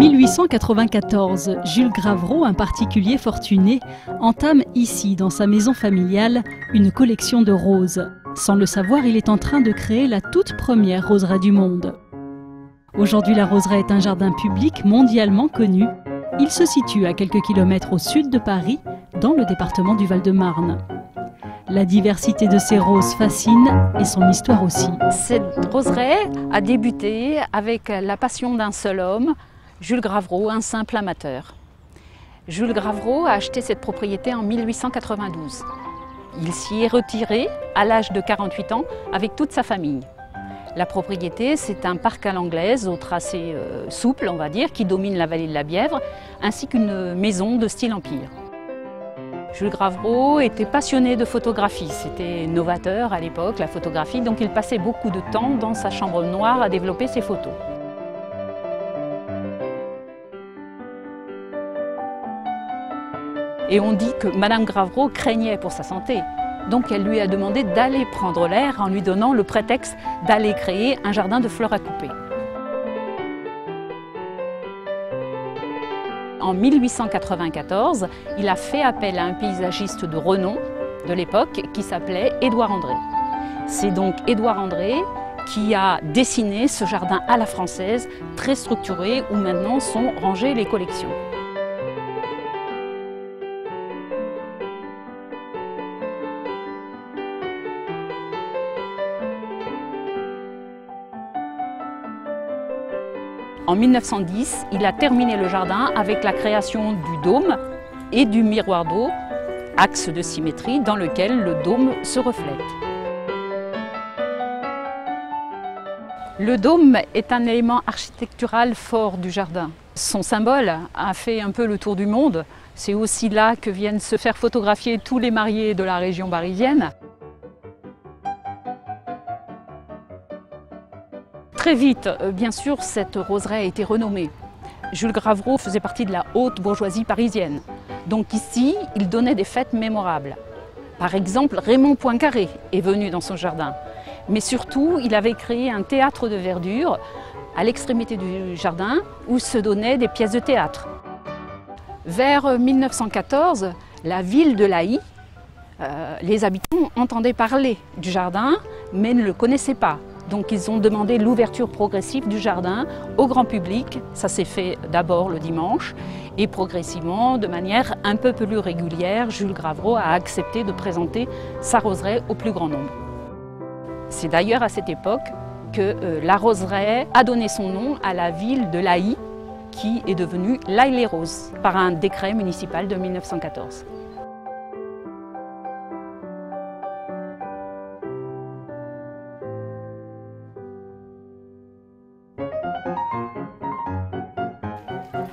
1894, Jules Gravreau, un particulier fortuné, entame ici, dans sa maison familiale, une collection de roses. Sans le savoir, il est en train de créer la toute première roseraie du monde. Aujourd'hui, la roseraie est un jardin public mondialement connu. Il se situe à quelques kilomètres au sud de Paris, dans le département du Val-de-Marne. La diversité de ces roses fascine et son histoire aussi. Cette roseraie a débuté avec la passion d'un seul homme, Jules Gravreau, un simple amateur. Jules Gravreau a acheté cette propriété en 1892. Il s'y est retiré à l'âge de 48 ans avec toute sa famille. La propriété, c'est un parc à l'anglaise au tracé souple, on va dire, qui domine la vallée de la Bièvre, ainsi qu'une maison de style empire. Jules Gravreau était passionné de photographie, c'était novateur à l'époque, la photographie, donc il passait beaucoup de temps dans sa chambre noire à développer ses photos. Et on dit que Madame Gravreau craignait pour sa santé, donc elle lui a demandé d'aller prendre l'air en lui donnant le prétexte d'aller créer un jardin de fleurs à couper. En 1894, il a fait appel à un paysagiste de renom de l'époque qui s'appelait Édouard André. C'est donc Édouard André qui a dessiné ce jardin à la française, très structuré, où maintenant sont rangées les collections. En 1910, il a terminé le jardin avec la création du dôme et du miroir d'eau, axe de symétrie dans lequel le dôme se reflète. Le dôme est un élément architectural fort du jardin. Son symbole a fait un peu le tour du monde. C'est aussi là que viennent se faire photographier tous les mariés de la région parisienne. Très vite, bien sûr, cette roseraie a été renommée. Jules Gravreau faisait partie de la haute bourgeoisie parisienne. Donc ici, il donnait des fêtes mémorables. Par exemple, Raymond Poincaré est venu dans son jardin. Mais surtout, il avait créé un théâtre de verdure à l'extrémité du jardin où se donnaient des pièces de théâtre. Vers 1914, la ville de La Haye, les habitants entendaient parler du jardin, mais ne le connaissaient pas. Donc ils ont demandé l'ouverture progressive du jardin au grand public. Ça s'est fait d'abord le dimanche et progressivement, de manière un peu plus régulière, Jules Gravreau a accepté de présenter sa roseraie au plus grand nombre. C'est d'ailleurs à cette époque que la roseraie a donné son nom à la ville de La Haye, qui est devenue La Haye-les-Roses par un décret municipal de 1914.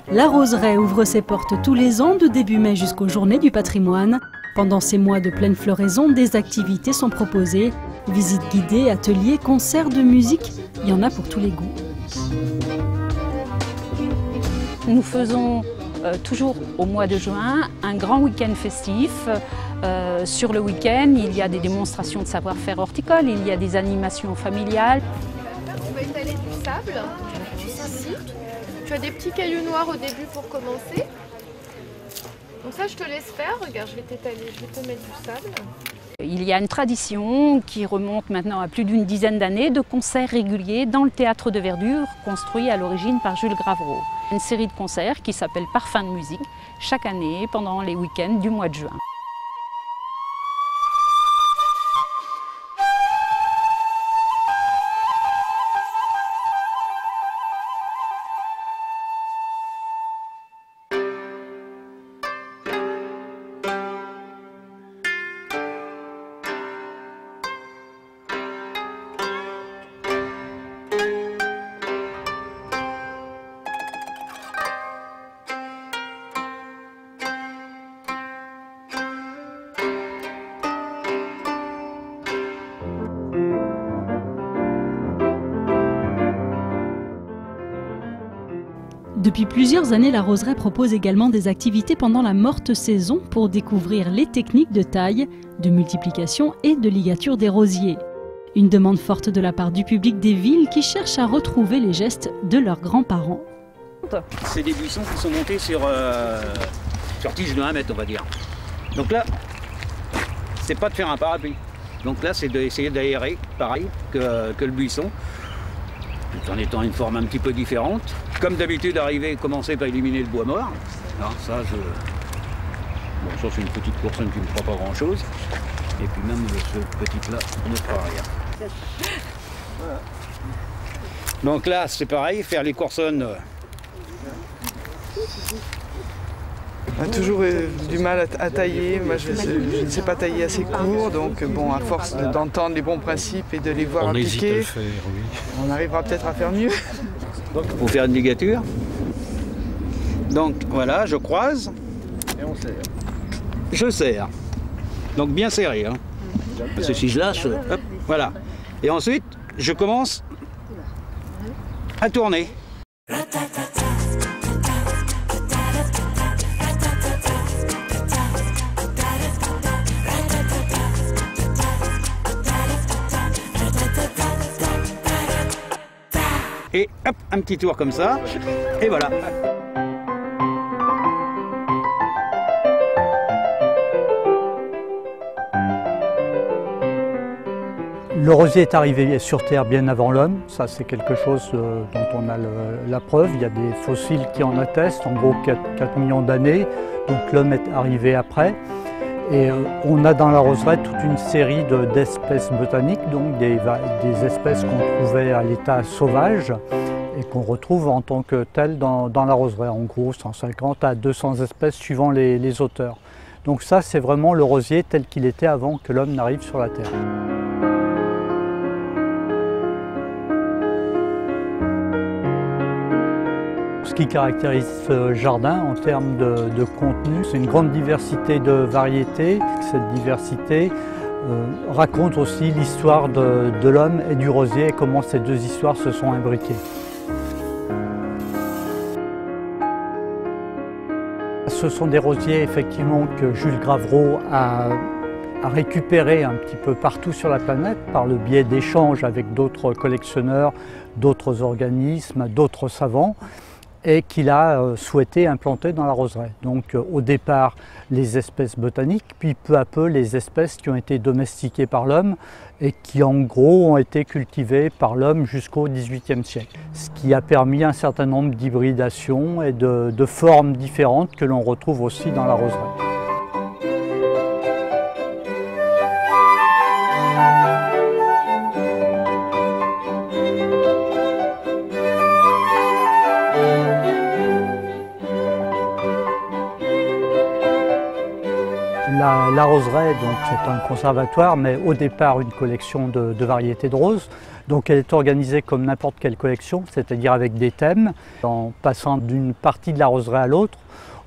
La roseraie ouvre ses portes tous les ans de début mai jusqu'aux Journées du patrimoine. Pendant ces mois de pleine floraison, des activités sont proposées. Visites guidées, ateliers, concerts de musique, il y en a pour tous les goûts. Nous faisons toujours au mois de juin un grand week-end festif. Sur le week-end, il y a des démonstrations de savoir-faire horticole, il y a des animations familiales. On va étaler du sable, ici. Tu as des petits cailloux noirs au début pour commencer. Donc ça, je te laisse faire. Regarde, je vais t'étaler, je vais te mettre du sable. Il y a une tradition qui remonte maintenant à plus d'une dizaine d'années de concerts réguliers dans le théâtre de verdure construit à l'origine par Jules Gravreau. Une série de concerts qui s'appelle Parfums de musique chaque année pendant les week-ends du mois de juin. Depuis plusieurs années, la roseraie propose également des activités pendant la morte saison pour découvrir les techniques de taille, de multiplication et de ligature des rosiers. Une demande forte de la part du public des villes qui cherchent à retrouver les gestes de leurs grands-parents. C'est des buissons qui sont montés sur tiges de 1 mètre, on va dire. Donc là, c'est pas de faire un parapluie. Donc là, c'est d'essayer d'aérer, pareil, que le buisson, tout en étant une forme un petit peu différente. Comme d'habitude, commencer par éliminer le bois mort. Alors, ça, c'est une petite coursonne qui ne fera pas grand-chose. Et puis même ce petit-là ne fera rien. Voilà. Donc là, c'est pareil, faire les coursonnes. On a toujours du mal à tailler. Moi, je ne sais pas tailler assez court, donc bon, à force d'entendre les bons principes et de les voir appliquer, on arrivera peut-être à faire mieux. Pour faire une ligature. Donc voilà, je croise. Et on serre. Je serre. Donc bien serré. Hein. Parce que si je lâche, hop, voilà. Et ensuite, je commence à tourner. Et hop, un petit tour comme ça, et voilà. Le rosier est arrivé sur Terre bien avant l'homme, ça c'est quelque chose dont on a la preuve. Il y a des fossiles qui en attestent, en gros 4 millions d'années, donc l'homme est arrivé après. Et on a dans la roseraie toute une série d'espèces botaniques, donc des espèces qu'on trouvait à l'état sauvage et qu'on retrouve en tant que telles dans la roseraie, en gros 150 à 200 espèces suivant les auteurs. Donc ça c'est vraiment le rosier tel qu'il était avant que l'homme n'arrive sur la Terre. Ce qui caractérise ce jardin en termes de contenu, c'est une grande diversité de variétés. Cette diversité raconte aussi l'histoire de l'homme et du rosier et comment ces deux histoires se sont imbriquées. Ce sont des rosiers effectivement que Jules Gravreau a récupérés un petit peu partout sur la planète par le biais d'échanges avec d'autres collectionneurs, d'autres organismes, d'autres savants, et qu'il a souhaité implanter dans la roseraie. Donc au départ les espèces botaniques, puis peu à peu les espèces qui ont été domestiquées par l'homme et qui en gros ont été cultivées par l'homme jusqu'au XVIIIe siècle. Ce qui a permis un certain nombre d'hybridations et de formes différentes que l'on retrouve aussi dans la roseraie. La roseraie, c'est un conservatoire, mais au départ une collection de variétés de roses. Donc elle est organisée comme n'importe quelle collection, c'est-à-dire avec des thèmes. En passant d'une partie de la roseraie à l'autre,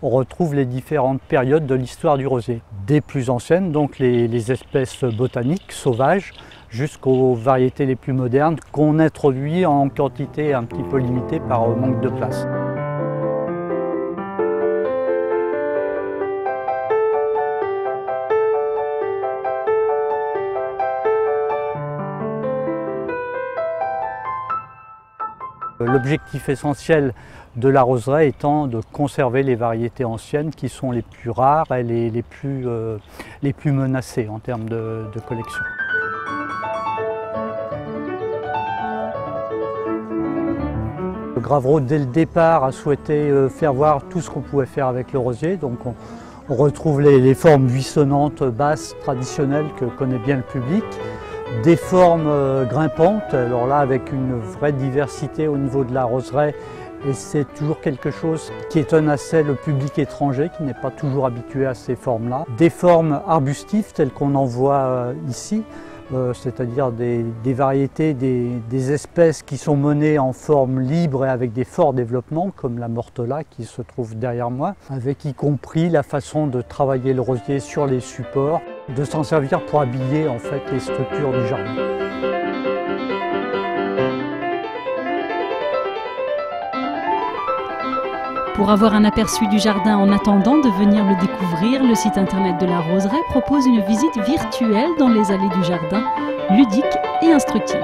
on retrouve les différentes périodes de l'histoire du rosier. Des plus anciennes, donc les espèces botaniques sauvages, jusqu'aux variétés les plus modernes qu'on introduit en quantité un petit peu limitée par manque de place. L'objectif essentiel de la roseraie étant de conserver les variétés anciennes qui sont les plus rares et les plus menacées en termes de collection. Gravreau, dès le départ, a souhaité faire voir tout ce qu'on pouvait faire avec le rosier. Donc on retrouve les formes buissonnantes basses traditionnelles que connaît bien le public. Des formes grimpantes, alors là avec une vraie diversité au niveau de la roseraie, et c'est toujours quelque chose qui étonne assez le public étranger qui n'est pas toujours habitué à ces formes-là. Des formes arbustives telles qu'on en voit ici, c'est-à-dire des variétés, des espèces qui sont menées en forme libre et avec des forts développements, comme la mortola qui se trouve derrière moi, avec y compris la façon de travailler le rosier sur les supports, de s'en servir pour habiller en fait les structures du jardin. Pour avoir un aperçu du jardin en attendant de venir le découvrir, le site internet de la Roseraie propose une visite virtuelle dans les allées du jardin, ludique et instructif.